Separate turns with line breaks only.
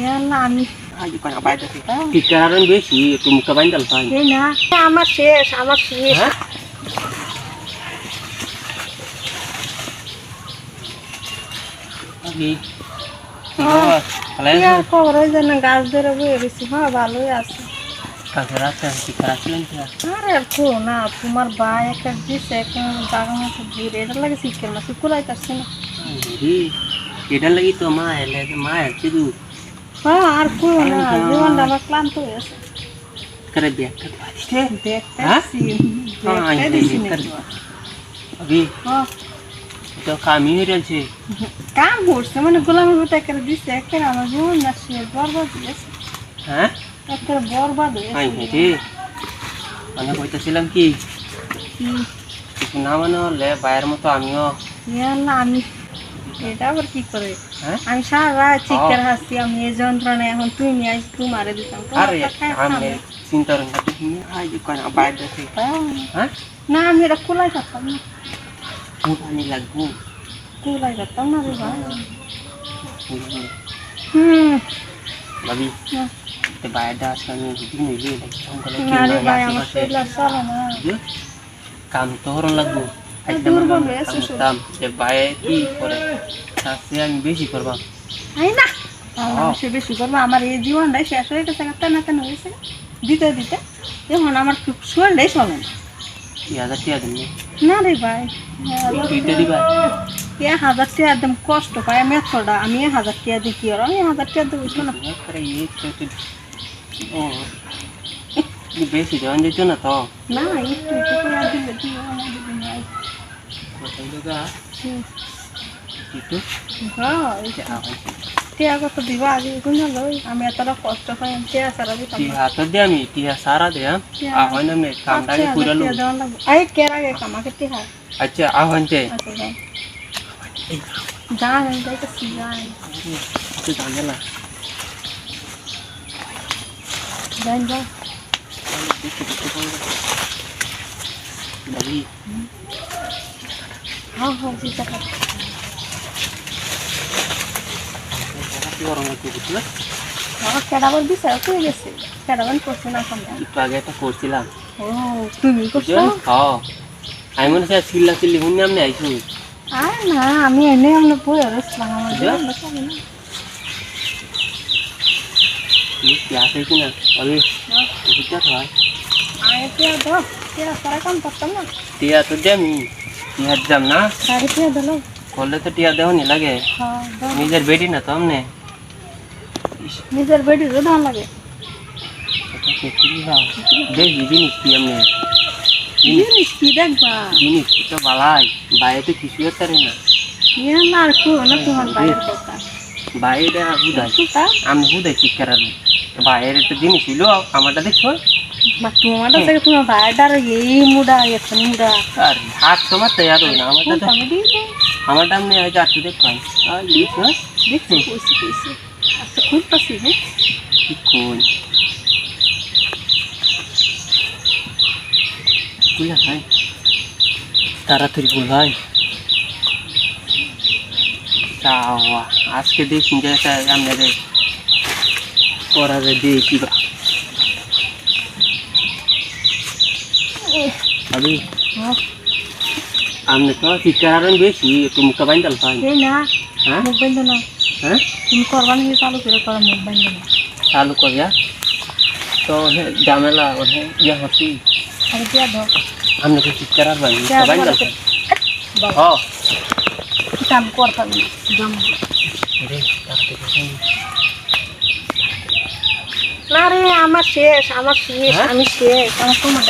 ইয়াল্লা আমি
আজ কোন বাইরে কি কারণ বেশি একটু মুখে বাইন্দাল পাই
এই না আমার শেষ
হ্যাঁ কি
ইয়া খবর ওই জন্য গাছ ধরে বয়ে গেছি হ্যাঁ ভালোই আছে
কাছে রাখছেন কি খারাপছিলেন কি
আরে আর কো না তোমার ভাই একটা দিছে এখন জাগা মতো ঘুরে এটা লাগে শিখের মাছ কুলাইতাছি না
এটা লাগি তো মা এলে মা এসে দু
হ্যাঁ আর কো না জীবনটা আমার ক্লান্ত হয়ে আছে
করে দেখ
দেখতেছি
अभी
হ্যাঁ
तो काम ही हो रहा है
কাম করছে মানে গোলামের মতো একটা দিছে একটা আমার জীবন না শেষ বরবাদ হয়েছে
হ্যাঁ
একটা বরবাদ
আই
হয়েছে
হেঁটে মানে কইতেছিলাম কি কিছু না মানে হলে বাইরের মতো আমিও
ইয়াল্লা আমি এটা আবার কি করে
হ্যাঁ
আমি সারা রাত চিৎকার হাসছি আমি এই যন্ত্রণা এখন তুই নিয়ে আসি তোমারে দিতাম
আরে আমি চিন্তা করেন না তুমি আজ কোন বাইরে দেখে হ্যাঁ
না আমি এটা কুলাই থাকতাম না
পানি লাগবো
কুলাই থাকতাম না রে ভাই
ভাবি
না
ते বাইরেটা আসলে আমি দিদি মিলি জঙ্গলে
না রে ভাই আমার শরীর আর চলে না
কাম তো হরণ লাগবো
দুর্বল হয়েছে শরীর।
দাম যে বাইরে কি করে তাতে আমি বেশি করবা
আই না সে বেশি করবো আমার এই জীবনটাই শেষ হয়ে গেছে টানা টানা হয়েছে দিতে দিতে এখন আমার শরীরটাই চলে না
1000 টাকা দিন
না রে ভাই
দিতে দিবা
1000 টাকা একদম কষ্ট পাই আমি এতটা আমি 1000 টাকা দিই কি আর আমি 1000 টাকা দেবো শোনো
করে এই তো ও বেশি জন দিত না তো
না একটু একটু করে দিলে দিও না দিবি না
কোথায় লাগা একটু
হ্যাঁ এই যে টিয়া কত দিবা আগে কোন লই আমি এতটা কষ্ট পাই আমি টিয়া সারা দিতাম
টি হাত দে আমি টি সারা দে আহন মে কামডাকে পুরালো
আই কেরা গে কামাকে টিয়া
আচ্ছা আহন তে
আচ্ছা যা আমি যাইতেছি যাই
তো জানলা
যাই যা
ভাবি
হ্যাঁ হ্যাঁ জিতা কর
কি গরম লাগছে বুঝলে
হ্যাঁ কেডাবার দিছে তুই গেছে কেডাবার করছ না সামনে
একটু আগে একটা করছিলাম
ও তুমি করছো
হ্যাঁ আমি মনে হয় সিল্লা সিল্লি হুন নামনে আইছু
আর না আমি এনে আমরা বই রসলাম আমার জীবন বাঁচাবে না
কি আসে কি না আমি বুঝতে হয়
আগে টিয়া দাও টিয়া সারা কাম করতাম না
টিয়া তো দেমি টিয়া দাম না
আগে টিয়া দিলো
করলে তো টিয়া দেও নি লাগে
হ্যাঁ দাও
নিজের বেটি না তো আমনে
নিজের বেটি ধান লাগে
দেখি জিনিস কি আমনে
জিনিস কি দেখবা
জিনিস তো বালাই বাইরে তো কিছু তারে না
ইয়া না আর কো না তোমার বাইরের কথা
বাইরে হুদাই
কুতা
আমি হুদাই কি করার বাইরে তো জিনিস ছিল আমারটা দেখছো
মা তোমারটা থেকে তোমার বাইরের এই মুডা এখন মুডা
আর হাত তোমার তৈরি হয় না আমারটা
আমি দিই
আমারটা আমনে হয়তো আর দেখো আর জিনিস না
দেখছি কইছি কইছি আচ্ছা খুব পাসি হ্যাঁ
কি কোন কুলা ভাই তাড়াতাড়ি বল ভাই চাওয়া আজকে দেখুন যে একটা আমাদের করারে দিয়ে কি বা अभी
হ্যাঁ
हमने तो चिकारण बेसी একটু মুখে বাইন্দাল পাই
এই না
হ্যাঁ
মুখ বন্ধ না
হ্যাঁ
তুমি করবা নিয়ে চালু করে করা মুখ বন্ধ না
চালু করিয়া তো জামেলা ওহে ইয়া হতি
আগে টিয়া দাও
हमने तो चिकारण बाई
টিয়া
বাইন্দাল
দাও
हां
কাম করতাম জম
রে তাতে
না রে আমার শেষ আমি শেষ আমার তোমার